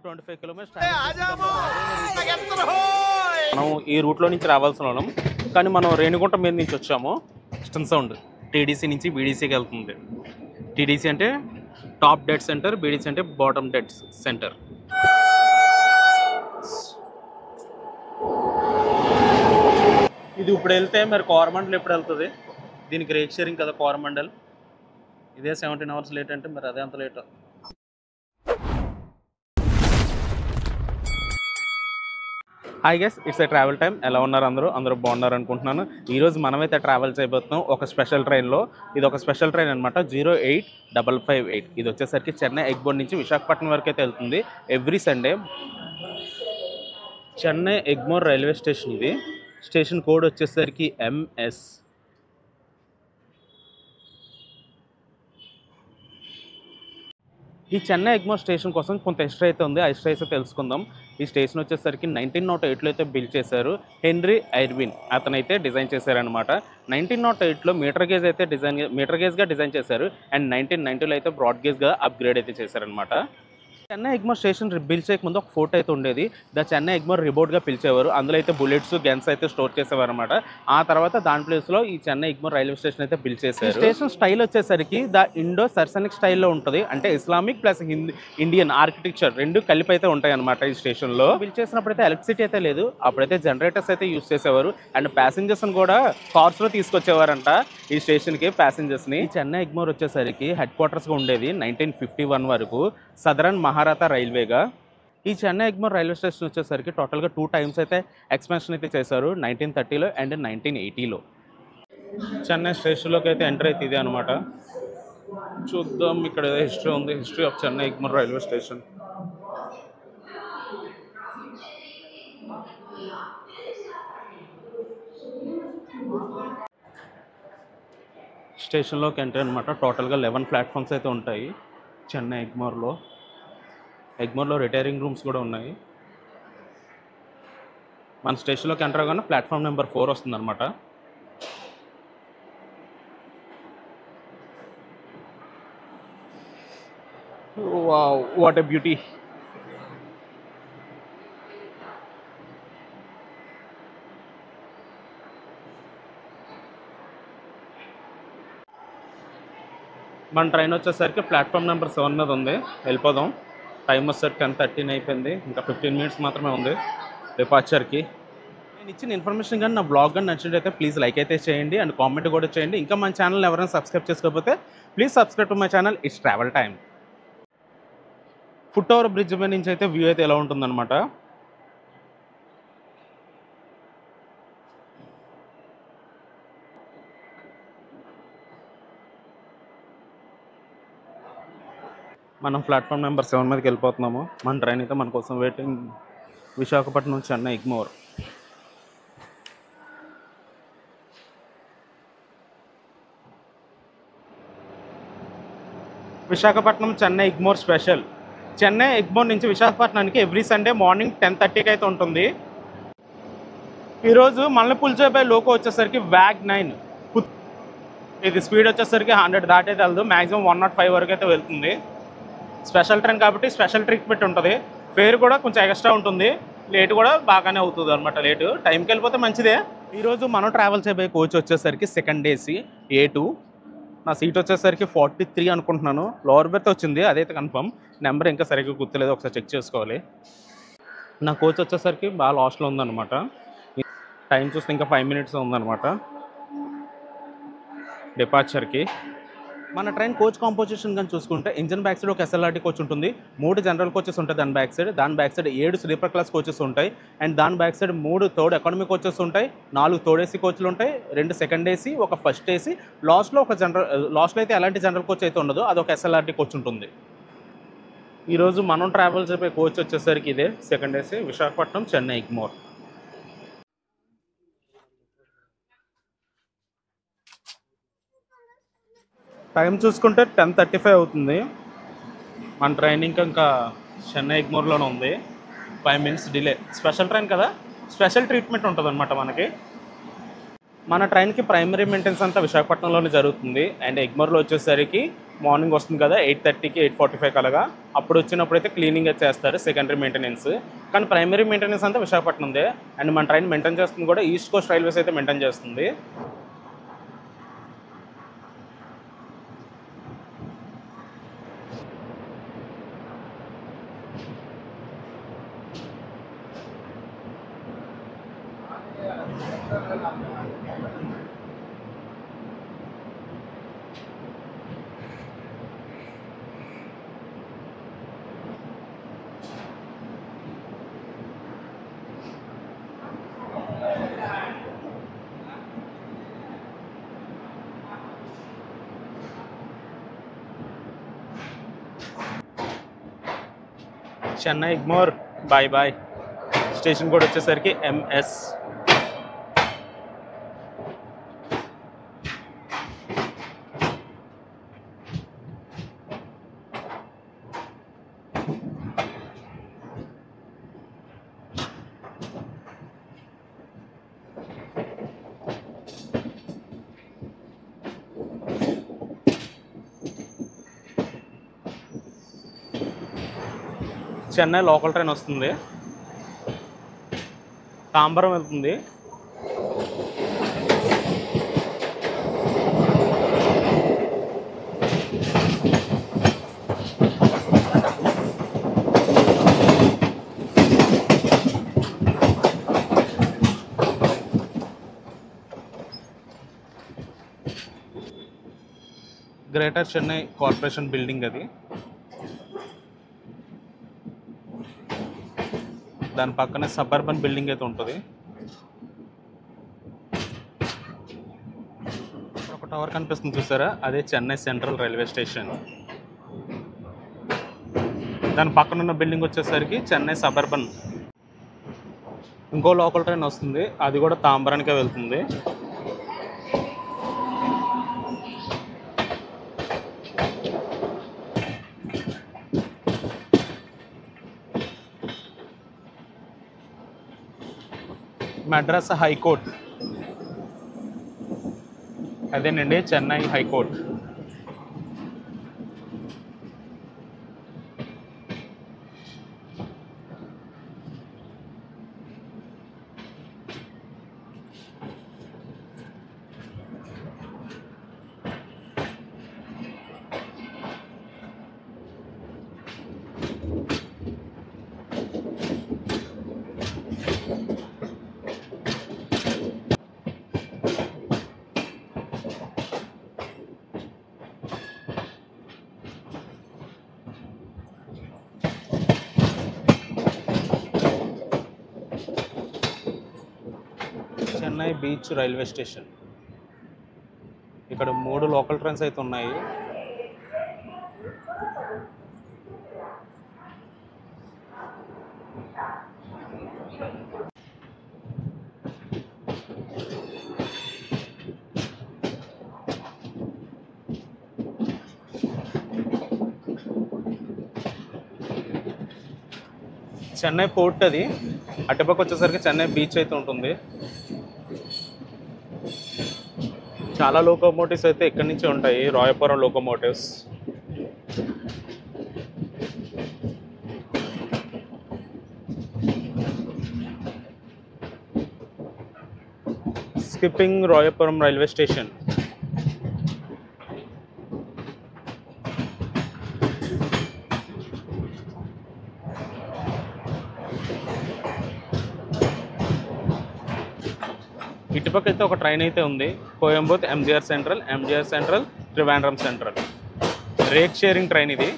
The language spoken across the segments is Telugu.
25 కిలోమీటర్స్ మనం ఈ రూట్లో నుంచి రావాల్సిన వాళ్ళం, కానీ మనం రేణిగుంట మీద నుంచి వచ్చాము. స్టన్ సౌండ్ టీడీసీ నుంచి బీడీసీకి వెళ్తుంది. టీడీసీ అంటే టాప్ డెడ్ సెంటర్, బీడీసీ అంటే బాటమ్ డెడ్ సెంటర్. ఇది ఇప్పుడు వెళ్తే మరి కోరమండల్ ఎప్పుడు వెళ్తుంది? దీనికి రేట్ షేరింగ్ కదా కోరమండల్. ఇదే 17 అవర్స్ లేట్ అంటే మరి అదే అంత late. Hi guys, it's a travel time. ఎలా ఉన్నారు అందరూ బాగున్నారు అనుకుంటున్నాను. ఈరోజు మనమైతే ట్రావెల్ చేయబోతున్నాం ఒక స్పెషల్ ట్రైన్లో. ఇది ఒక స్పెషల్ ట్రైన్ అనమాట, 08558. ఇది వచ్చేసరికి చెన్నై ఎగ్మోర్ నుంచి విశాఖపట్నం వరకు అయితే వెళ్తుంది every Sunday. Chennai Egmore railway station ఇది. స్టేషన్ కోడ్ వచ్చేసరికి MS. ఈ చెన్నై ఎగ్మోర్ స్టేషన్ కోసం కొంత హిస్టరీ అయితే ఉంది. ఆ హిస్టరీ అయితే తెలుసుకుందాం. ఈ స్టేషన్ వచ్చేసరికి 1908లో అయితే బిల్డ్ చేశారు. హెన్రీ ఐర్విన్ అతనైతే డిజైన్ చేశారనమాట. 1908లో మీటర్ గేజ్గా డిజైన్ చేశారు. అండ్ 1990లో అయితే బ్రాడ్ గేజ్గా అప్గ్రేడ్ అయితే చేశారనమాట. చెన్నై ఎగ్మోర్ స్టేషన్ బిల్డ్ చేయకముందు ఒక ఫోర్ట్ అయితే ఉండేది. ద చెన్నై ఎగ్మోర్ రిబోర్ట్గా పిలిచేవారు. అందులో అయితే బుల్లెట్స్, గన్స్ అయితే స్టోర్ చేసేవారు అనమాట. ఆ తర్వాత దాని ప్లేస్లో ఈ చెన్నై ఎగ్మోర్ రైల్వే స్టేషన్ అయితే బిల్డ్ చేశారు. స్టేషన్ స్టైల్ వచ్చేసరికి ద ఇండో సర్సనిక్ స్టైల్లో ఉంటుంది. అంటే ఇస్లామిక్ ప్లస్ ఇండియన్ ఆర్కిటెక్చర్ రెండు కలిపి అయితే ఉంటాయి అనమాట. ఈ స్టేషన్లో బిల్డ్ చేసినప్పుడైతే ఎలక్ట్రిసిటీ అయితే లేదు. అప్పుడైతే జనరేటర్స్ అయితే యూజ్ చేసేవారు. అండ్ ప్యాసింజర్స్ని కూడా కార్స్లో తీసుకొచ్చేవారంట ఈ స్టేషన్కి ప్యాసింజర్స్ని. చెన్నై ఎగ్మోర్ వచ్చేసరికి హెడ్ క్వార్టర్స్గా ఉండేది 1951 వరకు సదరన్ మహారాతా రైల్వేగా. ఈ చెన్నై ఎగ్మోర్ రైల్వే స్టేషన్ వచ్చేసరికి టోటల్గా 2 టైమ్స్ అయితే ఎక్స్పాన్షన్ అయితే చేశారు, 1930లో అండ్ 1980లో. చెన్నై స్టేషన్లోకి అయితే ఎంటర్ అయితే ఇదే అనమాట. చూద్దాం, ఇక్కడ ఏదో హిస్టరీ ఉంది. History of Chennai Egmore railway station. స్టేషన్లోకి ఎంటర్ అనమాట. టోటల్గా 11 ప్లాట్ఫామ్స్ అయితే ఉంటాయి చెన్నై ఎగ్మోర్లో. రిటైరింగ్ రూమ్స్ కూడా ఉన్నాయి. మన స్టేషన్లోకి ఎంటర్ అవ్వగానే ప్లాట్ఫామ్ నెంబర్ 4 వస్తుంది అనమాట. Wow, what a beauty. మన ట్రైన్ వచ్చేసరికి ప్లాట్ఫామ్ నెంబర్ 7 మీద ఉంది. వెళ్ళిపోదాం. టైం వచ్చేసరికి 10:13 అయిపోయింది. ఇంకా 15 మినిట్స్ మాత్రమే ఉంది డిపార్చర్కి. నేను ఇచ్చిన ఇన్ఫర్మేషన్ కానీ నా బ్లాగ్ కానీ నచ్చినట్టయితే ప్లీజ్ లైక్ అయితే చేయండి అండ్ కామెంట్ కూడా చేయండి. ఇంకా మన ఛానల్ ఎవరైనా సబ్స్క్రైబ్ చేసుకోకపోతే please subscribe to my channel. It's travel time. Foot over bridge మీద నుంచి అయితే వ్యూ అయితే ఎలా ఉంటుందన్నమాట. మనం ప్లాట్ఫామ్ నెంబర్ 7 మీదకి వెళ్ళిపోతున్నాము. మన ట్రైన్ అయితే మన కోసం వెయిటింగ్. విశాఖపట్నం చెన్నై ఎగ్మోర్. విశాఖపట్నం చెన్నై ఎగ్మోర్ స్పెషల్. చెన్నై ఎగ్మోర్ నుంచి విశాఖపట్నానికి ఎవ్రీ సండే మార్నింగ్ 10:30కి అయితే ఉంటుంది. ఈరోజు మల్లెపుల్చేపై లోకో వచ్చేసరికి WAG 9. ఇది స్పీడ్ వచ్చేసరికి 100 దాటైతే వెళ్దు. మ్యాక్సిమం 105 వరకు అయితే వెళ్తుంది. స్పెషల్ ట్రైన్ కాబట్టి స్పెషల్ ట్రీట్మెంట్ ఉంటుంది. ఫేర్ కూడా కొంచెం ఎక్స్ట్రా ఉంటుంది. లేట్ కూడా బాగానే అవుతుంది అనమాట. లేటు టైంకి వెళ్ళిపోతే మంచిదే. ఈరోజు మనం ట్రావెల్ చేయబోయే కోచ్ వచ్చేసరికి సెకండ్ ఏసీ A2. నా సీట్ వచ్చేసరికి 43 అనుకుంటున్నాను. లోవర్ బెర్త్ వచ్చింది, అదైతే కన్ఫర్మ్. నెంబర్ ఇంకా సరిగ్గా గుర్తులేదు, ఒకసారి చెక్ చేసుకోవాలి. నా కోచ్ వచ్చేసరికి బాగా లాస్ట్లో ఉందన్నమాట. టైం చూస్తే ఇంకా 5 మినిట్స్ ఉందన్నమాట డిపార్చర్కి. మన ట్రైన్ కోచ్ కాంపోజిషన్ కానీ చూసుకుంటే ఇంజన్ బ్యాక్ సైడ్ ఒక SLRT కోచ్ ఉంటుంది, 3 జనరల్ కోచెస్ ఉంటాయి దాని back side 7 sleeper class coaches ఉంటాయి. అండ్ దాని back side 3 third economy coaches ఉంటాయి, 4 థర్డ్ ఏసీ కోచ్లు ఉంటాయి, 2 సెకండ్ ఏసీ, ఒక ఫస్ట్ ఏసీ, లాస్ట్లో అయితే ఎలాంటి జనరల్ కోచ్ అయితే ఉండదు, అదొక SLRT కోచ్ ఉంటుంది. ఈరోజు మనం ట్రావెల్ చేసే కోచ్ వచ్చేసరికి ఇదే second AC Visakhapatnam Chennai Egmore. Time చూసుకుంటే 10:35 అవుతుంది. మన ట్రైన్ ఇంకా చెన్నై ఎగ్మోర్లోనే ఉంది. 5 మినిట్స్ డిలే. స్పెషల్ ట్రైన్ కదా, స్పెషల్ ట్రీట్మెంట్ ఉంటుంది అనమాట మనకి. మన ట్రైన్కి ప్రైమరీ మెయింటెనెన్స్ అంతా విశాఖపట్నంలోనే జరుగుతుంది. అండ్ ఎగ్మోర్లో వచ్చేసరికి మార్నింగ్ వస్తుంది కదా 8:30కి 8:45 అలాగా. అప్పుడు వచ్చినప్పుడు అయితే క్లీనింగ్ అయితే చేస్తారు సెకండరీ మెయింటెనెన్స్. కానీ ప్రైమరీ మెయింటెనెన్స్ అంతా విశాఖపట్నందే. అండ్ మన ట్రైన్ మెయింటైన్ చేస్తుంది కూడా ఈస్ట్ కోస్ట్ రైల్వేస్ అయితే మెయింటైన్ చేస్తుంది. Chennai Egmore bye bye. Station కూడా వచ్చేసరికి ఎంఎస్. చెన్నై లోకల్ ట్రైన్ వస్తుంది, తాంబరం వెళ్తుంది. గ్రేటర్ చెన్నై కార్పొరేషన్ బిల్డింగ్ అది. దాని పక్కనే సబర్బన్ బిల్డింగ్ అయితే ఉంటుంది. ఒక టవర్ కనిపిస్తుంది చూసారా, అదే చెన్నై సెంట్రల్ రైల్వే స్టేషన్. దాని పక్కన ఉన్న బిల్డింగ్ వచ్చేసరికి చెన్నై సబర్బన్. ఇంకో లోకల్ ట్రైన్ వస్తుంది, అది కూడా తాంబరానికే వెళ్తుంది. మద్రాస్ హైకోర్ట్, అదేనండి Chennai high court. Chennai beach railway station. ఇక్కడ 3 లోకల్ ట్రైన్స్ అయితే ఉన్నాయి. చెన్నై పోర్ట్ అది, అటుపక్క వచ్చేసరికి చెన్నై బీచ్ అయితే ఉంటుంది. చాలా లోకోమోటివ్స్ అయితే ఇక్కడి నుంచే ఉంటాయి, Royapuram locomotives. Skipping Royapuram railway station. ఇటుపక్క అయితే ఒక ట్రైన్ అయితే ఉంది, Coimbatore MGR central Trivandrum central. Rake sharing train ఇది.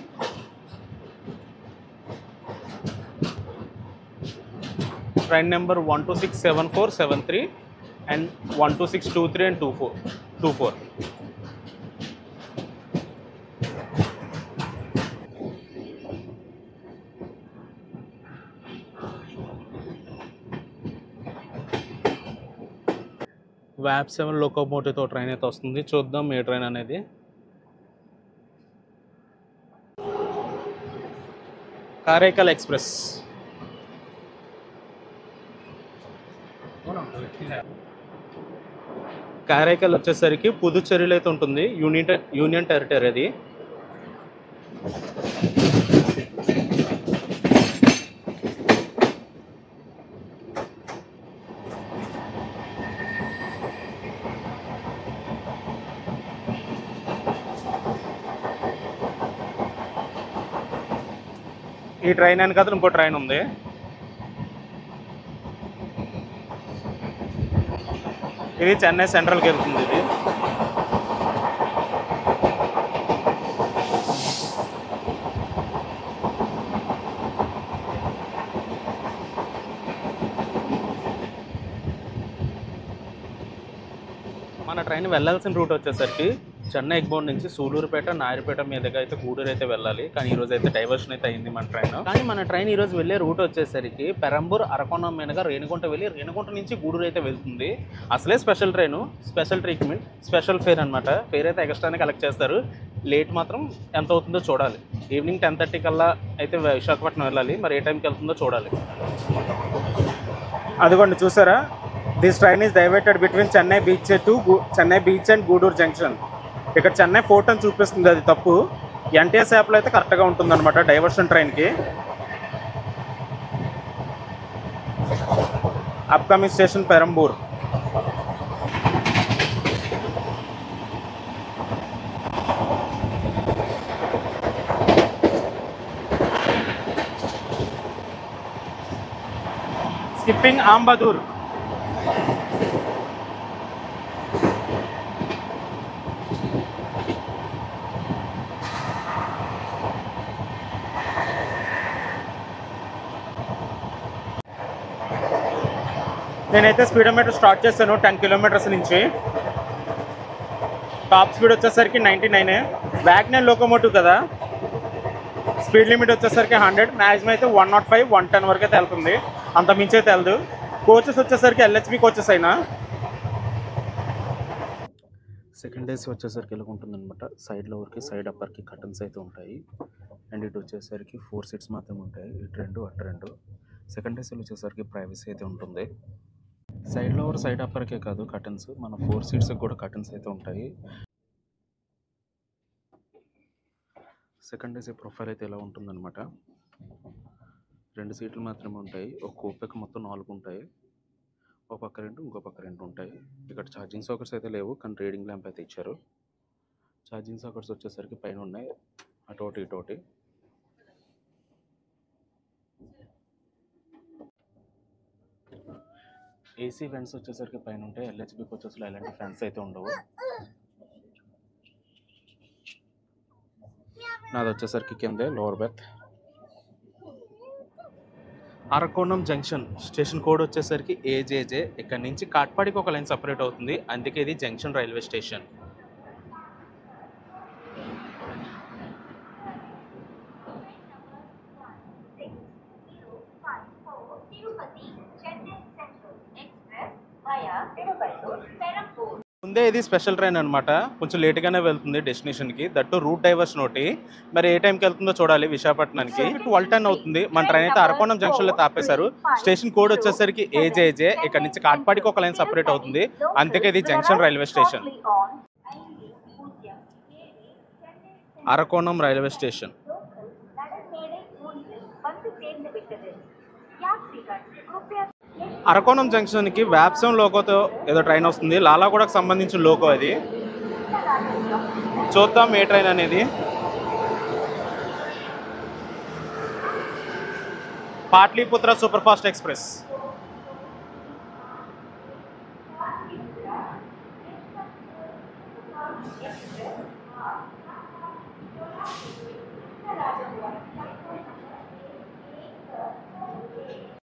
Train number 1267473 and 12623 and 24. వ్యాప్ 7 లోకోమోటివ్తో ట్రైన్ అయితే వస్తుంది, చూద్దాం ఏ ట్రైన్ అనేది. కారైకల్ ఎక్స్ప్రెస్. కారైకల్ వచ్చేసరికి పుదుచ్చేరిలో అయితే ఉంటుంది, యూనియన్ టెరిటరీ అది. ఈ ట్రైన్ అని కదా ఇంకో ట్రైన్ ఉంది. ఇది చెన్నై సెంట్రల్కి వెళ్తుంది. ఇది మన ట్రైన్ వెళ్ళాల్సిన రూట్ వచ్చేసరికి చెన్నై ఎగ్మౌంట్ నుంచి సూలూరుపేట, నాయుడుపేట మీదుగా అయితే గూడూరు అయితే వెళ్ళాలి. కానీ ఈరోజు అయితే డైవర్షన్ అయితే అయింది మన ట్రైన్. కానీ మన ట్రైన్ ఈరోజు వెళ్ళే రూట్ వచ్చేసరికి పెరంబూర్, అరకోణం మీదుగా రేణిగుంట వెళ్ళి రేణిగుంట నుంచి గూడూరు అయితే వెళ్తుంది. అసలే special train, special treatment, special fair అనమాట. ఫేర్ అయితే ఎక్స్ట్రానే కలెక్ట్ చేస్తారు. లేట్ మాత్రం ఎంత అవుతుందో చూడాలి. ఈవినింగ్ 10:30 కల్లా అయితే విశాఖపట్నం వెళ్ళాలి. మరి ఏ టైంకి వెళ్తుందో చూడాలి. అదిగోండి చూసారా, this train is diverted between Chennai beach and Gudur junction. ఇక్కడ చెన్నై ఫోర్ట్ అని చూపిస్తుంది, అది తప్పు. ఎన్టీఎస్ యాప్లో అయితే కరెక్ట్గా ఉంటుందన్నమాట డైవర్షన్ ట్రైన్కి. Upcoming station Perambur. స్కిప్పింగ్ ఆంబదూర్. నేనైతే స్పీడోమీటర్ స్టార్ట్ చేశాను 10 కిలోమీటర్స్ నుంచి. టాప్ స్పీడ్ వచ్చేసరికి 99. వ్యాగనర్ లోకోమోటివ్ కదా, స్పీడ్ లిమిట్ వచ్చేసరికి 100. మ్యాక్సిమం అయితే 105, 110 వరకు అయితే వెళ్తుంది, అంత మించి అయితే వెళ్దు. కోచెస్ వచ్చేసరికి ఎల్హెచ్బి కోచెస్ అయినా. సెకండ్ ఏసీ వచ్చేసరికి ఇలా ఉంటుంది అనమాట. సైడ్లో వరకు సైడ్ అప్పర్కి కర్టన్స్ అయితే ఉంటాయి. అండ్ ఇటు వచ్చేసరికి 4 సీట్స్ మాత్రమే ఉంటాయి, ఇటు 2 అటు 2. సెకండ్ ఏసీలో వచ్చేసరికి ప్రైవసీ అయితే ఉంటుంది. సైడ్లో వరకు సైడ్ అప్పర్కే కాదు కర్టన్స్, మన 4 సీట్స్కి కూడా కర్టన్స్ అయితే ఉంటాయి. సెకండ్ ఏసీ ప్రొఫైల్ అయితే ఇలా ఉంటుందన్నమాట. 2 సీట్లు మాత్రమే ఉంటాయి. ఒక కూపెకి మొత్తం 4 ఉంటాయి. ఒక పక్క 2, ఇంకో పక్క 2 ఉంటాయి. ఇక్కడ ఛార్జింగ్ సాకెట్స్ అయితే లేవు, కానీ రీడింగ్ ల్యాంప్ అయితే ఇచ్చారు. ఛార్జింగ్ సాకెట్స్ వచ్చేసరికి పైన ఉన్నాయి, అటోటి ఇటోటి. ఏసీ ఫ్యాన్స్ వచ్చేసరికి పైన ఉంటాయి. ఎల్హెచ్బి కోచెస్లో ఎలాంటి ఫ్యాన్స్ అయితే ఉండవు. నాది వచ్చేసరికి కిందే lower berth. Arakkonam junction station code వచ్చేసరికి AJJ. ఇక్కడ నుంచి కాట్పాడికి ఒక లైన్ సపరేట్ అవుతుంది, అందుకే ఇది జంక్షన్ రైల్వే స్టేషన్. ముందే ఇది స్పెషల్ ట్రైన్ అనమాట, కొంచెం లేట్గానే వెళ్తుంది డెస్టినేషన్కి. దట్టు రూట్ డైవర్షన్ ఒకటి. మరి ఏ టైంకి వెళ్తుందో చూడాలి. విశాఖపట్నానికి 12:10 అవుతుంది. మన ట్రైన్ అయితే అరకోణం జంక్షన్లో తాపేశారు. స్టేషన్ కోడ్ వచ్చేసరికి AJJ. ఇక్కడ నుంచి కాట్పాడికి ఒక లైన్ సపరేట్ అవుతుంది, అందుకే ఇది junction railway station. Arakkonam railway station. Arakkonam జంక్షన్కి వ్యాప్సం లోకోతో ఏదో ట్రైన్ వస్తుంది, లాలాగూడకు సంబంధించిన లోకో అది. చూద్దాం ఏ ట్రైన్ అనేది. పాట్లీపుత్ర సూపర్ ఫాస్ట్ ఎక్స్ప్రెస్.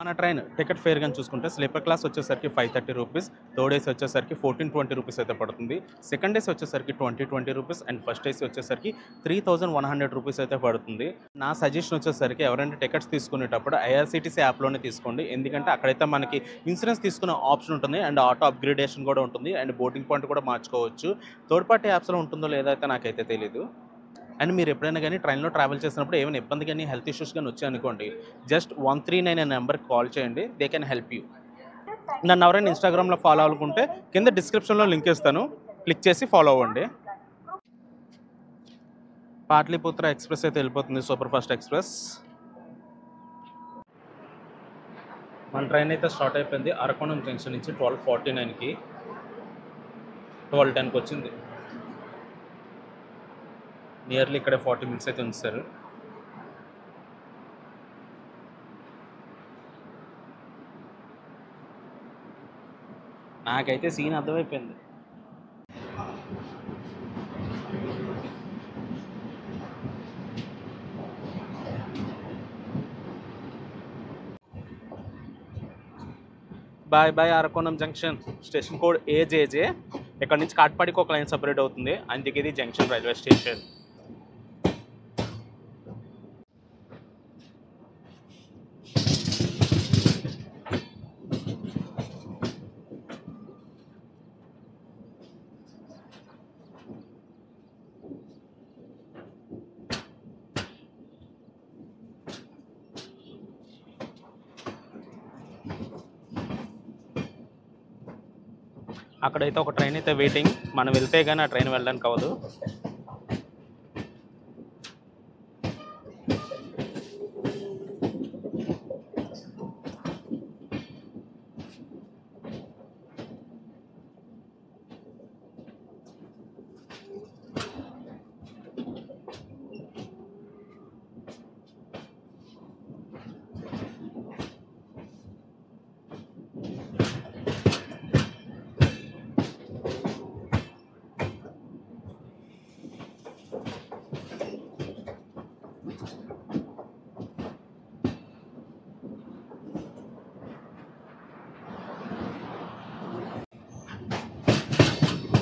మన ట్రైన్ టికెట్ ఫేర్ కానీ చూసుకుంటే స్లీపర్ క్లాస్ వచ్చేసరికి 530 రూపీస్, థర్డ్ ఏసీ వచ్చేసరికి 1420 రూపీస్ అయితే పడుతుంది. సెకండ్ ఏసీ వచ్చేసరికి 2020 రూపీస్ అండ్ ఫస్ట్ ఏసీ వచ్చేసరికి 3100 రూపీస్ అయితే పడుతుంది. నా సజెషన్ వచ్చేసరికి ఎవరైనా టికెట్స్ తీసుకునేటప్పుడు IRCTC యాప్లోనే తీసుకోండి, ఎందుకంటే అక్కడైతే మనకి ఇన్సూరెన్స్ తీసుకునే ఆప్షన్ ఉంటుంది అండ్ ఆటో అప్గ్రేడేషన్ కూడా ఉంటుంది అండ్ బోర్డింగ్ పాయింట్ కూడా మార్చుకోవచ్చు. థర్డ్ పార్టీ యాప్స్లో ఉంటుందో లేదో అయితే నాకైతే తెలీదు. అండ్ మీరు ఎప్పుడైనా కానీ ట్రైన్లో ట్రావెల్ చేసినప్పుడు ఏమైనా ఇబ్బంది కానీ హెల్త్ ఇష్యూస్ కానీ వచ్చాయనుకోండి, జస్ట్ 139 అనే నెంబర్కి కాల్ చేయండి, దే కెన్ హెల్ప్ యూ. నన్ను ఎవరైనా ఇన్స్టాగ్రామ్లో ఫాలో అవ్వాలనుకుంటే కింద డిస్క్రిప్షన్లో లింక్ ఇస్తాను, క్లిక్ చేసి ఫాలో అవ్వండి. పాట్లీపుత్ర ఎక్స్ప్రెస్ అయితే వెళ్ళిపోతుంది, సూపర్ ఫాస్ట్ ఎక్స్ప్రెస్. మన ట్రైన్ అయితే స్టార్ట్ అయిపోయింది అరకోణం జంక్షన్ నుంచి 12:49కి. 12:10కి వచ్చింది. నియర్లీ ఇక్కడ 40 minutes అయితే ఉంచారు. నాకైతే సీన్ అర్థమైపోయింది. Bye bye Arakkonam junction. Station code AJJ. ఇక్కడ నుంచి కాట్పాడికి ఒక లైన్ సపరేట్ అవుతుంది, అందుకే ఇది జంక్షన్ రైల్వే స్టేషన్. అక్కడైతే ఒక ట్రైన్ అయితే వెయిటింగ్, మనం వెళ్తే కానీ ఆ ట్రైన్ వెళ్ళడానికి అవ్వదు.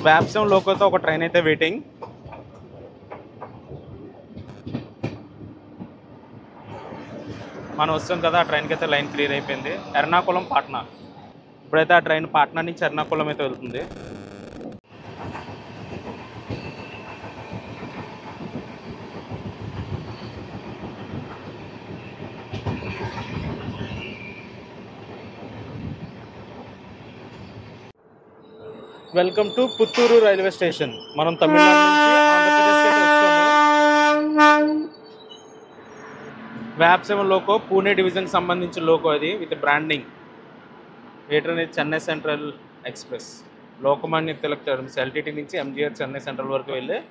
వ్యాప్సం లోకల్తో ఒక ట్రైన్ అయితే వెయిటింగ్. మనం వస్తాం కదా, ఆ ట్రైన్కి అయితే లైన్ క్లియర్ అయిపోయింది. ఎర్నాకుళం పాట్నా. ఇప్పుడైతే ఆ ట్రైన్ పాట్నా నుంచి ఎర్నాకుళం అయితే వెళ్తుంది. Welcome to Puttur railway station. మనం తమిళనాడు నుంచి ఆంధ్రప్రదేశ్కి అయితే వచ్చాము. వ్యాప్సం లోకో పూణే డివిజన్కి సంబంధించిన లోకో అది, విత్ బ్రాండింగ్. ఏటర్ అనేది Chennai central express. Lokmanya Tilak terminus LTT నుంచి MGR చెన్నై సెంట్రల్ వరకు వెళ్ళే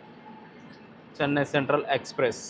చెన్నై సెంట్రల్ ఎక్స్ప్రెస్.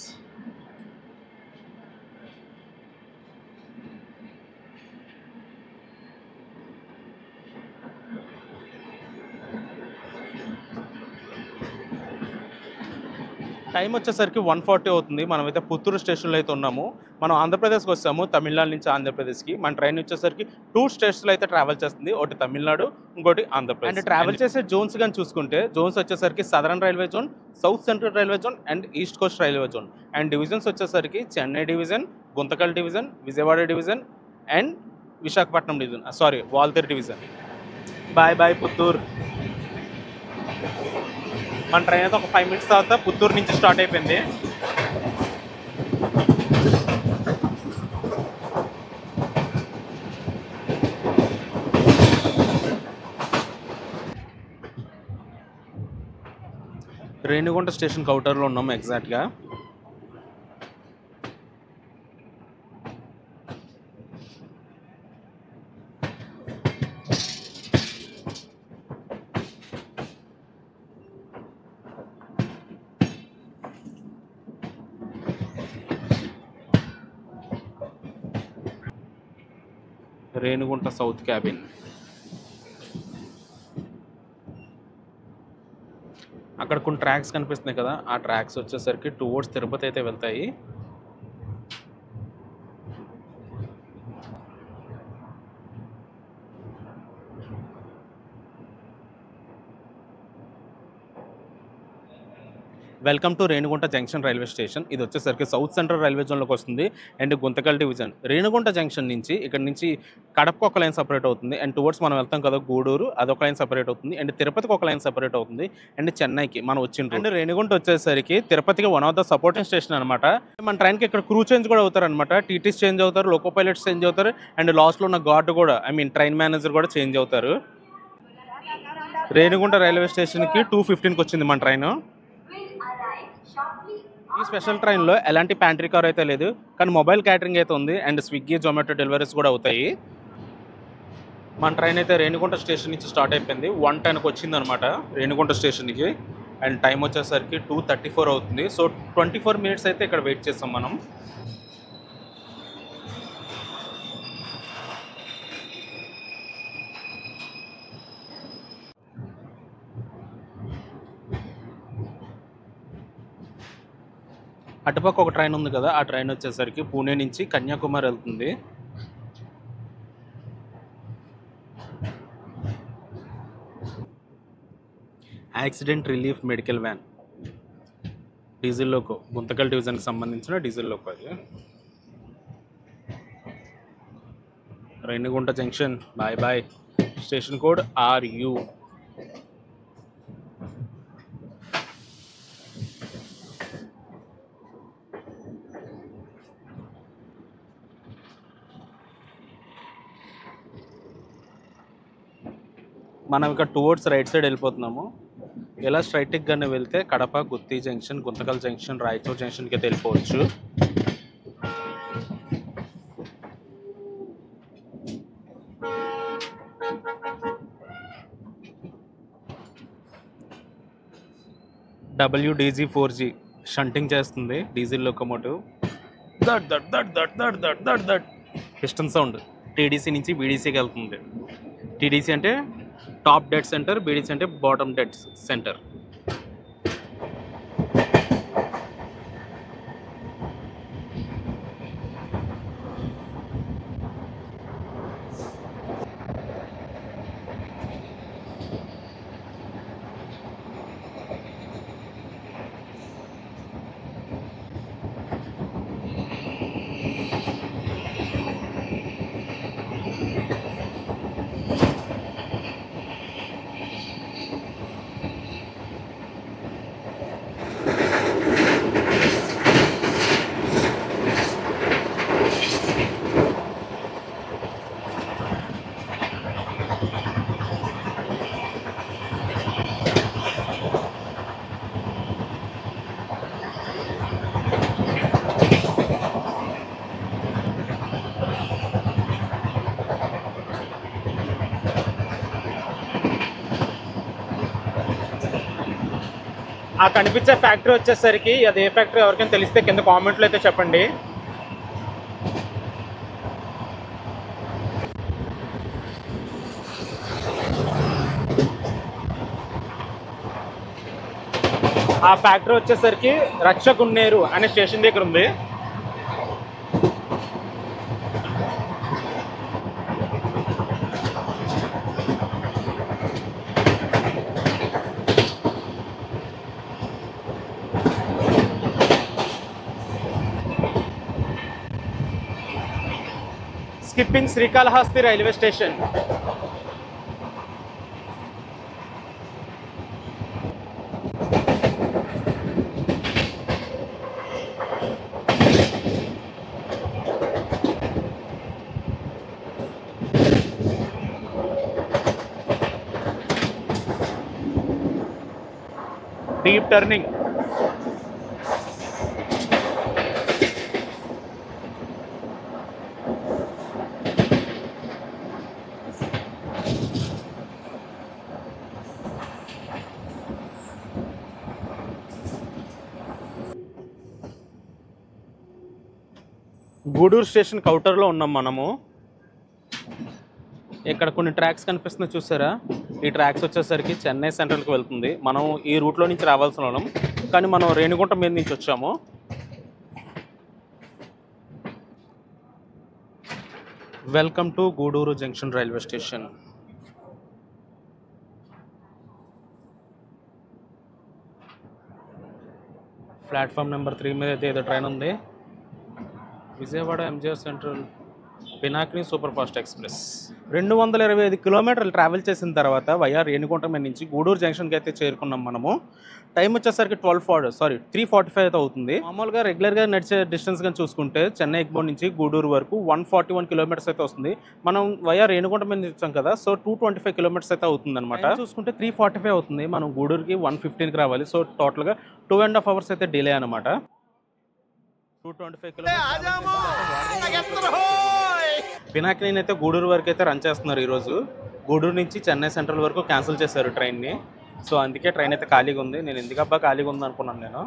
టైం వచ్చేసరికి 1:40 అవుతుంది. మనమైతే పుత్తూరు స్టేషన్లో అయితే ఉన్నాము. మనం ఆంధ్రప్రదేశ్కి వచ్చాము, తమిళనాడు నుంచి ఆంధ్రప్రదేశ్కి. మన ట్రైన్ వచ్చేసరికి 2 స్టేట్స్లో అయితే ట్రావెల్ చేస్తుంది, ఒకటి తమిళనాడు, ఇంకోటి ఆంధ్రప్రదేశ్. అండ్ ట్రావెల్ చేసే జోన్స్ కానీ చూసుకుంటే, జోన్స్ వచ్చేసరికి southern railway zone, south central railway zone and east coast railway zone. And divisions వచ్చేసరికి Chennai division, Guntakal division, Vijayawada division and Visakhapatnam division, Waltair division. Bye bye Puttur. మన ట్రైన్ అయితే ఒక 5 minutes తర్వాత పుత్తూరు నుంచి స్టార్ట్ అయిపోయింది. రేణిగుంట స్టేషన్ కౌంటర్లో ఉన్నాము ఎగ్జాక్ట్గా. Renigunta south cabin. అక్కడ కొన్ని ట్రాక్స్ కనిపిస్తున్నాయి కదా, ఆ ట్రాక్స్ వచ్చేసరికి టువర్డ్స్ తిరుపతి అయితే వెళ్తాయి. Welcome to Renigunta junction railway station. ఇది వచ్చేసరికి సౌత్ సెంట్రల్ రైల్వే జోన్లోకి వస్తుంది and Guntakal division. Renigunta junction నుంచి ఇక్కడ నుంచి కడపకు ఒక లైన్ సపరేట్ అవుతుంది అండ్ టువర్డ్స్ మనం వెళ్తాం కదా గూడూరు, అదొక లైన్ సపరేట్ అవుతుంది అండ్ తిరుపతికి ఒక లైన్ సపరేట్ అవుతుంది అండ్ చెన్నైకి మనం వచ్చింది. అండ్ రేణిగుంట వచ్చేసరికి తిరుపతికి one of the supporting station అనమాట. మన ట్రైన్కి ఇక్కడ క్రూ చేంజ్ కూడా అవుతారు అనమాట. టీటీస్ చేంజ్ అవుతారు, లోకో పైలట్స్ చేంజ్ అవుతారు అండ్ లాస్ట్లో ఉన్న గార్డ్ కూడా, ట్రైన్ మేనేజర్ కూడా చేంజ్ అవుతారు. రేణిగుంట రైల్వే స్టేషన్కి 2:15కి వచ్చింది మన ట్రైన్. ఈ స్పెషల్ ట్రైన్లో ఎలాంటి ప్యాంట్రీ కార్ అయితే లేదు, కానీ మొబైల్ క్యాటరింగ్ అయితే ఉంది అండ్ స్విగ్గీ జొమాటో డెలివరీస్ కూడా అవుతాయి. మన ట్రైన్ అయితే రేణిగుంట స్టేషన్ నుంచి స్టార్ట్ అయిపోయింది. 1:10కి వచ్చిందనమాట రేణిగుంట స్టేషన్కి. అండ్ టైం వచ్చేసరికి 2:34 అవుతుంది. సో 24 మినిట్స్ అయితే ఇక్కడ వెయిట్ చేస్తాం మనం. అటుపక్క ఒక ట్రైన్ ఉంది కదా, ఆ ట్రైన్ వచ్చేసరికి పూణే నుంచి కన్యాకుమారి వెళ్తుంది. Accident relief medical van, diesel loco, Guntakal డివిజన్కి సంబంధించిన డీజిల్ లోకో అది. Renigunta junction, bye bye. Station code RU. మనం ఇక్కడ టువర్డ్స్ రైట్ సైడ్ వెళ్ళిపోతున్నాము. ఇలా స్ట్రైట్గానే వెళ్తే కడప, గుత్తి జంక్షన్, గుంతకల్ జంక్షన్, రాయచూర్ జంక్షన్కి అయితే వెళ్ళిపోవచ్చు. WDG4G షంటింగ్ చేస్తుంది diesel locomotive. That that that that that that that that piston sound. TDC నుంచి BDCకి వెళ్తుంది. TDC అంటే టాప్ డెడ్ సెంటర్, BDC అంటే బాటమ్ డెడ్ సెంటర్. ఆ కనిపించే ఫ్యాక్టరీ వచ్చేసరికి అది ఏ ఫ్యాక్టరీ ఎవరికైనా తెలిస్తే కింద కామెంట్లో అయితే చెప్పండి. ఆ ఫ్యాక్టరీ వచ్చేసరికి రచ్చగున్నేరు అనే స్టేషన్ దగ్గర ఉంది. Skipping Srikalahasti railway station. Deep turning. Gudur station కౌంటర్లో ఉన్నాం మనము. ఇక్కడ కొన్ని ట్రాక్స్ కనిపిస్తున్నాయి చూసారా, ఈ ట్రాక్స్ వచ్చేసరికి చెన్నై సెంట్రల్కి వెళ్తుంది. మనం ఈ రూట్లో నుంచి రావాల్సిన వాళ్ళం, కానీ మనం రేణిగుంట మీద నుంచి వచ్చాము. Welcome to Gudur junction railway station. Platform number 3 మీద అయితే ఏదో ట్రైన్ ఉంది. Vijayawada MGR central Pinakini super fast express. 225 కిలోమీటర్లు ట్రావెల్ చేసిన తర్వాత వైఆర్ రేణిగుంట మీద నుంచి గూడూరు జంక్షన్కి అయితే చేరుకున్నాం మనము. టైం వచ్చేసరికి 3:45 అయితే అవుతుంది. మామూలుగా రెగ్యులర్గా నడిచే డిస్టెన్స్ కానీ చూసుకుంటే చెన్నై ఎగ్మోర్ నుంచి గూడూరు వరకు 141 కిలోమీటర్స్ అయితే వస్తుంది. మనం వైఆర్ రేణిగుంట మీద వచ్చాం కదా, సో 225 కిలోమీటర్స్ అయితే అవుతుంది అనమాట. చూసుకుంటే 3:45 అవుతుంది. మనం గూడూరుకి 1:15కి రావాలి. సో టోటల్గా 2.5 అవర్స్ అయితే డిలే అనమాట. 225 కిలోమీటర్స్. పినాకిని అయితే గూడూరు వరకు అయితే రన్ చేస్తున్నారు ఈరోజు. గూడూరు నుంచి చెన్నై సెంట్రల్ వరకు క్యాన్సిల్ చేశారు ట్రైన్ని. సో అందుకే ట్రైన్ అయితే ఖాళీగా ఉంది. నేను ఎందుకబ్బా ఖాళీగా ఉంది అనుకున్నాను నేను.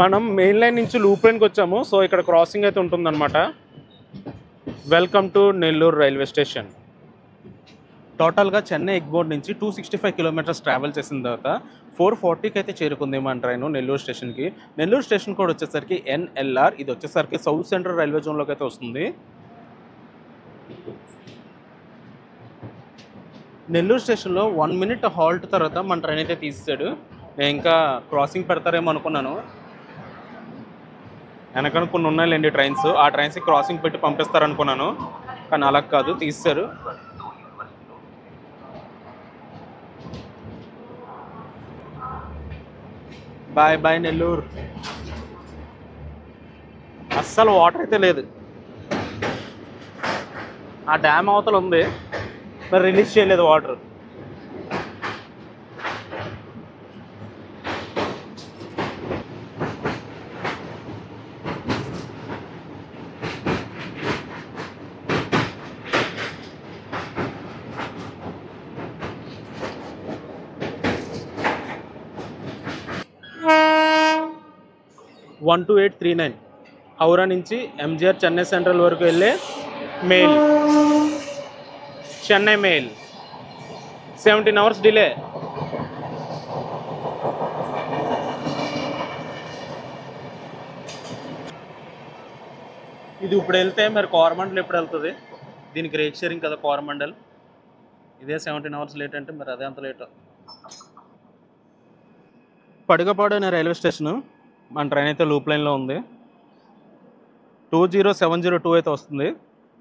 మనం మెయిన్ లైన్ నుంచి లూప్ లైన్కి వచ్చాము. సో ఇక్కడ క్రాసింగ్ అయితే ఉంటుందన్నమాట. Welcome to Nellore railway station. టోటల్గా చెన్నై ఎగ్మోర్ నుంచి 265 కిలోమీటర్స్ ట్రావెల్ చేసిన తర్వాత 440కి అయితే చేరుకుంది మన ట్రైన్ నెల్లూరు స్టేషన్కి. నెల్లూరు స్టేషన్ కూడా వచ్చేసరికి NLR. ఇది వచ్చేసరికి సౌత్ సెంట్రల్ రైల్వే జోన్లోకి అయితే వస్తుంది. నెల్లూరు స్టేషన్లో 1 మినిట్ హాల్ట్ తర్వాత మన ట్రైన్ అయితే తీసాడు. నేను ఇంకా క్రాసింగ్ పెడతారేమో అనుకున్నాను. వెనకను కొన్ని ఉన్నాయిలేండి ట్రైన్స్. ఆ ట్రైన్స్కి క్రాసింగ్ పెట్టి పంపిస్తారనుకున్నాను, కానీ అలా కాదు, తీస్తారు. Bye bye Nellore. అస్సలు వాటర్ అయితే లేదు. ఆ డ్యామ్ అవతల ఉంది, మరి రిలీజ్ చేయలేదు వాటర్. వన్ 2839 హౌరా నుంచి MGR చెన్నై సెంట్రల్ వరకు వెళ్ళే mail. Chennai mail 17 hours delay. ఇది ఇప్పుడు వెళ్తే మరి కోరమండల్ ఎప్పుడు వెళ్తుంది? దీనికి రేట్ షేరింగ్ కదా కోరమండల్. ఇదే 17 hours లేట్ అంటే మరి అదే అంత లేట్. పడుగపాడు అనే రైల్వే స్టేషను. మన ట్రైన్ అయితే లూప్ లైన్లో ఉంది. 20702 అయితే వస్తుంది.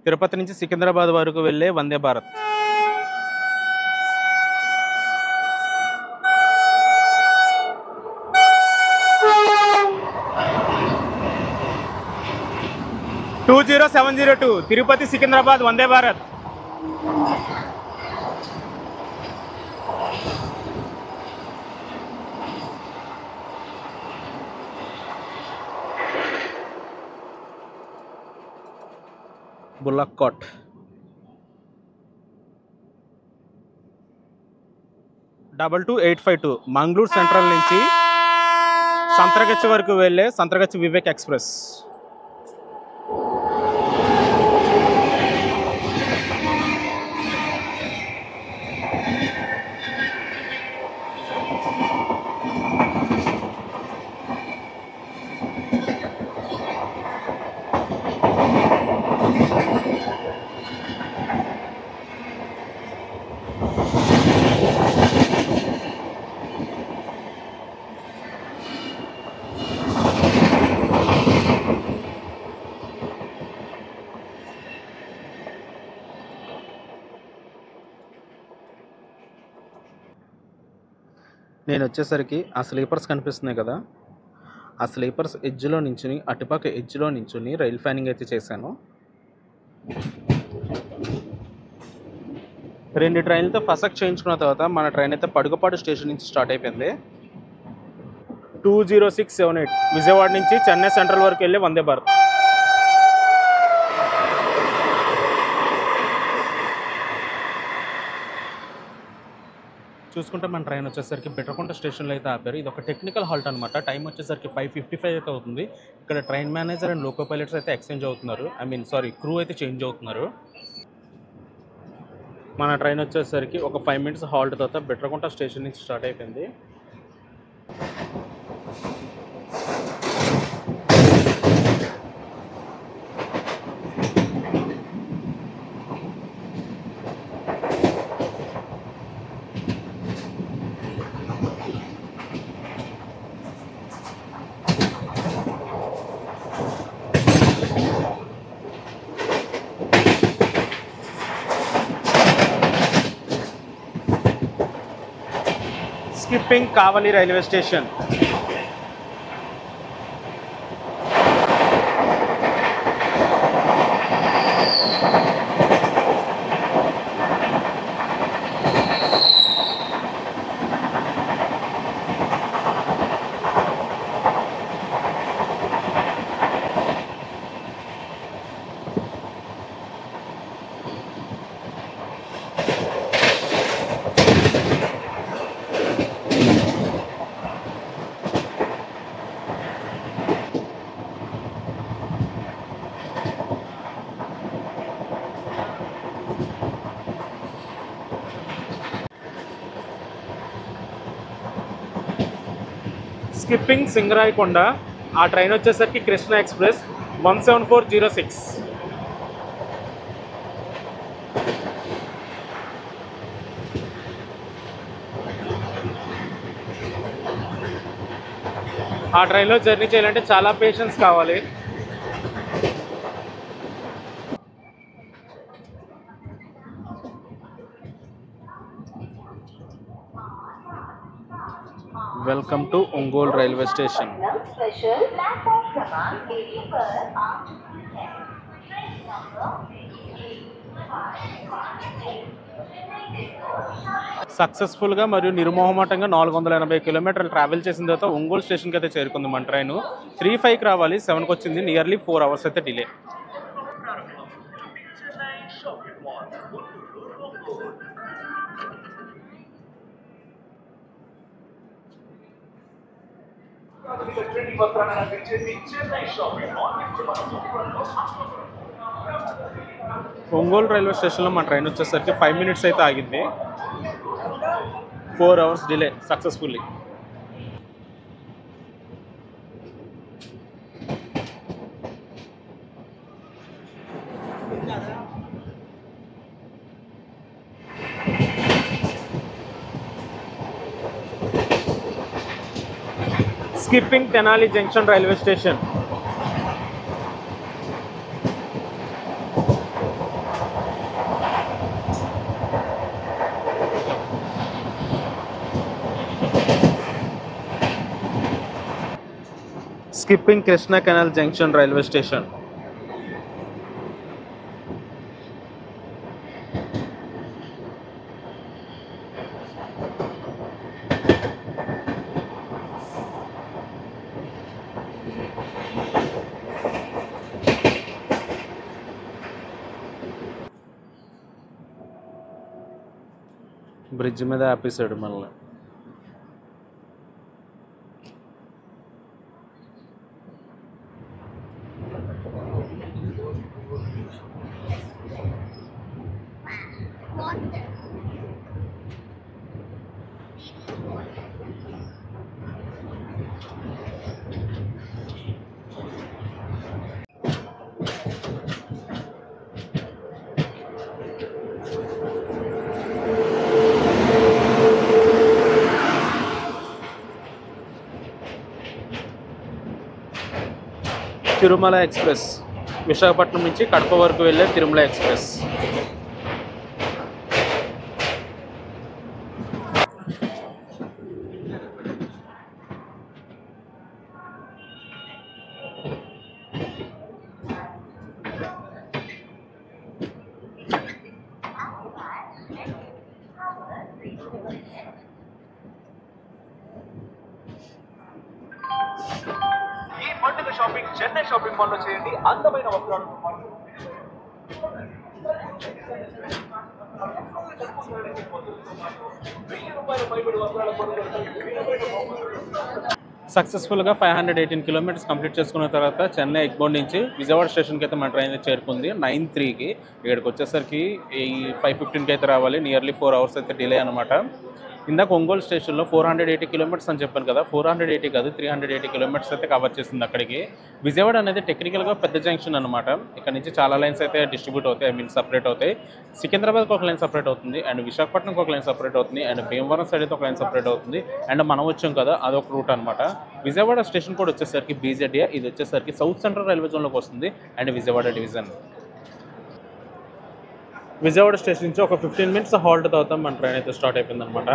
తిరుపతి నుంచి సికింద్రాబాద్ వరకు వెళ్ళే వందే భారత్. తిరుపతి సికింద్రాబాద్ వందే భారత్. బుల్లక్కోట్. డబల్ 2852 మంగళూరు సెంట్రల్ నుంచి సంత్రగచ్చి వరకు వెళ్ళే సంత్రగచ్చి వివేక్ ఎక్స్ప్రెస్. నేను వచ్చేసరికి ఆ స్లీపర్స్ కనిపిస్తున్నాయి కదా, ఆ స్లీపర్స్ ఎడ్జ్లో నించుని అటుపక్క ఎడ్జ్లో నించుని రైల్ ఫ్యానింగ్ అయితే చేశాను. 2 ట్రైన్లతో ఫసక్ చేయించుకున్న తర్వాత మన ట్రైన్ అయితే పడుగుపాడు స్టేషన్ నుంచి స్టార్ట్ అయిపోయింది. 20678 విజయవాడ నుంచి చెన్నై సెంట్రల్ వరకు వెళ్ళి వందే భారత్. చూసుకుంటే మన ట్రైన్ వచ్చేసరికి బిట్రకుంట స్టేషన్లో అయితే ఆపారు. ఇది ఒక టెక్నికల్ హాల్ట్ అనమాట. టైం వచ్చేసరికి 5:55 అయితే అవుతుంది. ఇక్కడ train manager and loco pilots అయితే ఎక్స్చేంజ్ అవుతున్నారు. క్రూ అయితే చేంజ్ అవుతున్నారు. మన ట్రైన్ వచ్చేసరికి ఒక 5 మినిట్స్ హాల్ట్ తర్వాత బిట్రకుంట స్టేషన్ నుంచి స్టార్ట్ అయిపోయింది. స్కిప్పింగ్ కావలి రైల్వే స్టేషన్. స్కిప్పింగ్ సింగరాయకొండ. ఆ ట్రైన్ వచ్చేసరికి కృష్ణ ఎక్స్ప్రెస్ 17406. ఆ ట్రైన్లో జర్నీ చేయాలంటే చాలా పేషెన్స్ కావాలి. Welcome to Ongole railway station. సక్సెస్ఫుల్గా మరియు నిర్మోహమాటంగా 480 కిలోమీటర్లు ట్రావెల్ చేసిన తర్వాత ఒంగోలు స్టేషన్కి అయితే చేరుకుంది మన ట్రైన్. 3:05కి రావాలి, 7కి వచ్చింది. నియర్లీ 4 అవర్స్ అయితే డిలే. ఒంగోలు రైల్వే స్టేషన్లో మన ట్రైన్ వచ్చేసరికి 5 మినిట్స్ అయితే ఆగింది. 4 hours delay successfully. Skipping Tenali junction railway station. Skipping Krishna canal junction railway station. Bridge మీద ఆపేసాడు మళ్ళీ. తిరుమల ఎక్స్ప్రెస్, విశాఖపట్నం నుంచి కడప వరకు వెళ్ళే తిరుమల ఎక్స్ప్రెస్. పండుగ షాపింగ్ చెన్నై షాపింగ్ మాల్ లో చేయండి. అందమైన వస్త్రాలతో పాటు ₹1000 పైబడి వస్త్రాల కొనుగోలుపై విలువైన బహుమతులు. సక్సెస్ఫుల్గా 518 కిలోమీటర్స్ కంప్లీట్ చేసుకున్న తర్వాత చెన్నై ఎగ్మోర్ నుంచి విజయవాడ స్టేషన్కి అయితే మన ట్రైన్ చేరుకుంది 9:03కి. ఇక్కడికి వచ్చేసరికి ఈ 5:15కి అయితే రావాలి. నియర్లీ 4 అవర్స్ అయితే డిలే అనమాట. ఇందాక ఒంగోలు స్టేషన్లో 480 కిలోమీటర్స్ అని చెప్పాను కదా, 480 కాదు 380 కిలోమీటర్స్ అయితే కవర్ చేసింది అక్కడికి. విజయవాడ అనేది టెక్నికల్గా పెద్ద జంక్షన్ అనమాట. ఇక్కడ నుంచి చాలా లైన్స్ అయితే డిస్ట్రిబ్యూట్ అవుతాయి, ఐ మీన్ సపరేట్ అవుతాయి. సికింద్రాబాద్కి ఒక లైన్ సపరేట్ అవుతుంది, అండ్ విశాఖపట్నంకి ఒక లైన్ సపరేట్ అవుతుంది, అండ్ భీమవరం సైడ్ అయితే ఒక లైన్ సపరేట్ అవుతుంది, అండ్ మనం వచ్చాం కదా అదొక రూట్ అనమాట. విజయవాడ స్టేషన్ కూడా వచ్చేసరికి బీజెడ్ఏ, ఇది వచ్చేసరికి సౌత్ సెంట్రల్ రైల్వే జోన్లోకి వస్తుంది and Vijayawada division. Vijayawada station నుంచి ఒక 15 మినిట్స్ హాల్ట్ తర్వాత మన ట్రైన్ అయితే స్టార్ట్ అయిపోయింది అనమాట.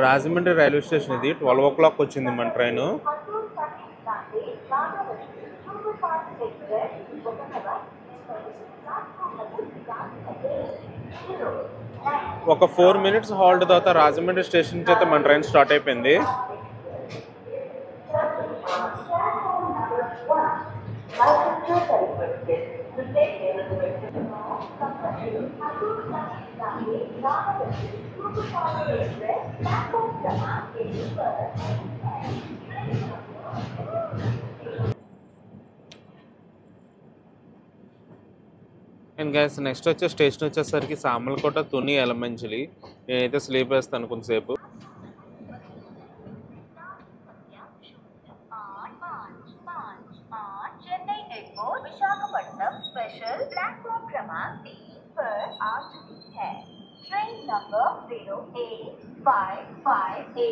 రాజమండ్రి రైల్వే స్టేషన్ ఇది. 12 o'clock వచ్చింది మన ట్రైన్. ఒక 4 మినిట్స్ హాల్ట్ తర్వాత రాజమండ్రి స్టేషన్ నుంచి అయితే మన ట్రైన్ స్టార్ట్ అయిపోయింది. అండ్ గైస్ నెక్స్ట్ వచ్చే స్టేషన్ వచ్చేసరికి సామర్లకోట, తుని, ఎలమంచిలి. నేనైతే స్లీప్ వేస్తాను కొంతసేపు. विशाखापट्टनम स्पेशल प्लेटफॉर्म क्रमांक 3 पर आ चुकी है। Train number 0855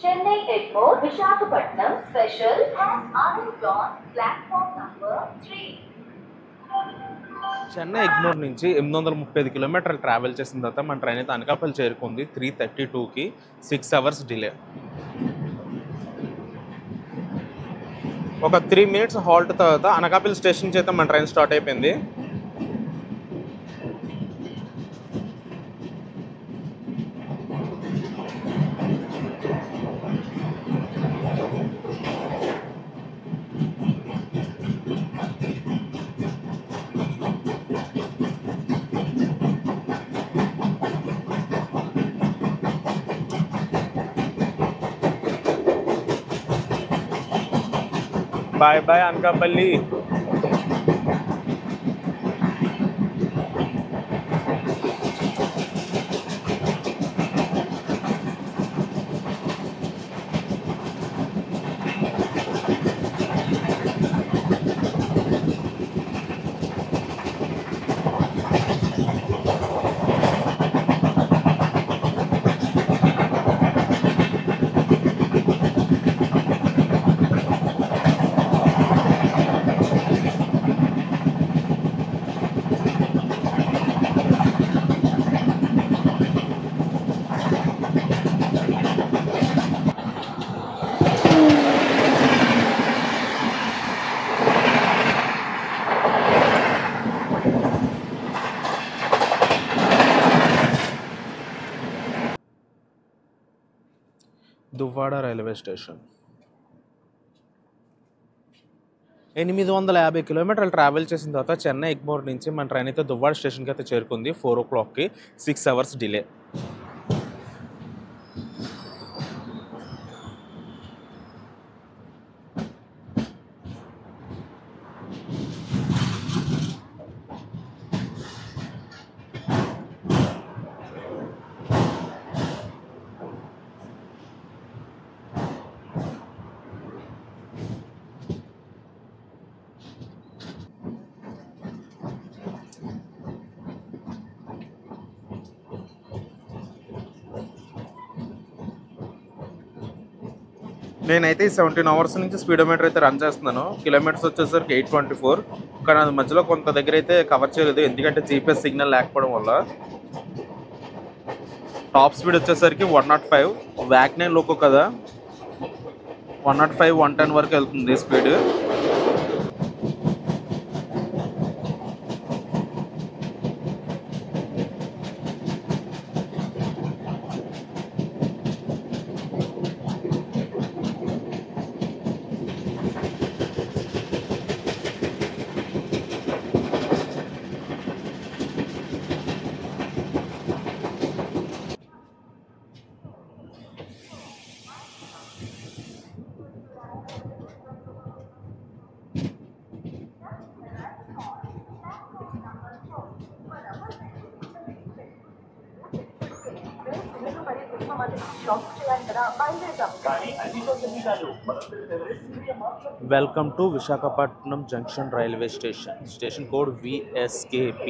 Chennai Egmore Visakhapatnam special has arrived on platform number 3। Chennai Egmore నుంచి 835 కిలోమీటర్లు ట్రావెల్ చేసిన తర్వాత మన ట్రైన్ అయితే అనకాపల్లి చేరుకుంది 3:32కి. 6 అవర్స్ డిలే. ఒక 3 మినిట్స్ హాల్ట్ తర్వాత అనకాపల్లి స్టేషన్ నుంచి అయితే మన ట్రైన్ స్టార్ట్ అయిపోయింది. Bye bye Anakapalli. Duvvada railway station. 850 కిలోమీటర్లు ట్రావెల్ చేసిన తర్వాత చెన్నై ఎగ్మోర్ నుంచి మన ట్రైన్ అయితే దువ్వాడ స్టేషన్కి అయితే చేరుకుంది 4 o'clockకి. 6 hours డిలే. నేనైతే 17 hours నుంచి స్పీడోమీటర్ అయితే రన్ చేస్తున్నాను. కిలోమీటర్స్ వచ్చేసరికి 824. కానీ అది మధ్యలో కొంత దగ్గర అయితే కవర్ చేయలేదు, ఎందుకంటే జీపీఎస్ సిగ్నల్ లేకపోవడం వల్ల. టాప్ స్పీడ్ వచ్చేసరికి 105. వ్యాగ్నర్ లోకో కదా, 105, 110 వరకు వెళ్తుంది speed. Welcome to Visakhapatnam junction railway station. Station code VSKP.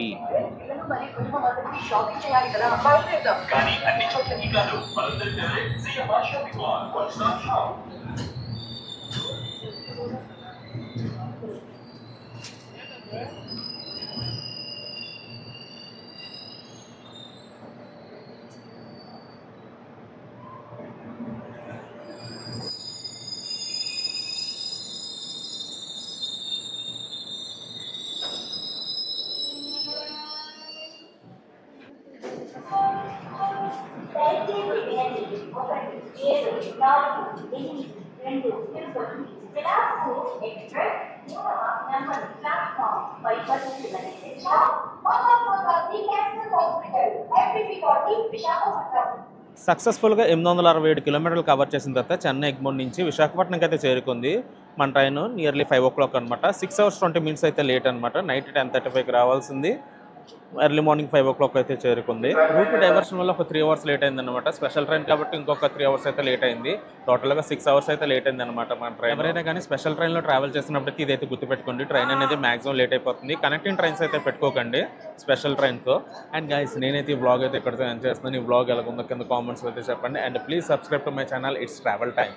సక్సెస్ఫుల్గా 867 కిలోమీటర్లు కవర్ చేసిన తర్వాత చెన్నై ఎగ్మోర్ నుంచి విశాఖపట్నంకి అయితే చేరుకుంది. మన ట్రైన్ నియర్లీ 5 o'clock అనమాట. 6 hours 20 minutes అయితే లేట్ అనమాట. నైట్ 10:35కి రావాల్సింది, ఎర్లీ మార్నింగ్ 5 o'clock అయితే చేరుకుంది. రూట్ డైవర్షన్ వల్ల ఒక 3 hours లేట్ అయింది అనమాట. స్పెషల్ ట్రైన్ కాబట్టి ఇంకొక 3 hours అయితే లేట్ అయింది. టోటల్గా 6 hours అయితే లేట్ అయింది అనమాట మన ట్రైన్. ఎవరైనా కానీ స్పెషల్ ట్రైన్లో ట్రావెల్ చేసినప్పటికీ ఇదైతే గుర్తుపెట్టుకోండి, ట్రైన్ అనేది మాక్సిమం లేట్ అయిపోతుంది. కనెక్టింగ్ ట్రైన్స్ అయితే పెట్టుకోకండి స్పెషల్ ట్రైన్తో. అండ్ గైస్, నేనైతే ఈ బ్లాగ్ అయితే ఇక్కడితో ఎండ్ చేస్తున్నాను. ఈ బ్లాగ్ ఎలా ఉందో కింద కామెంట్స్ అయితే చెప్పండి. And please subscribe to my channel, it's travel time.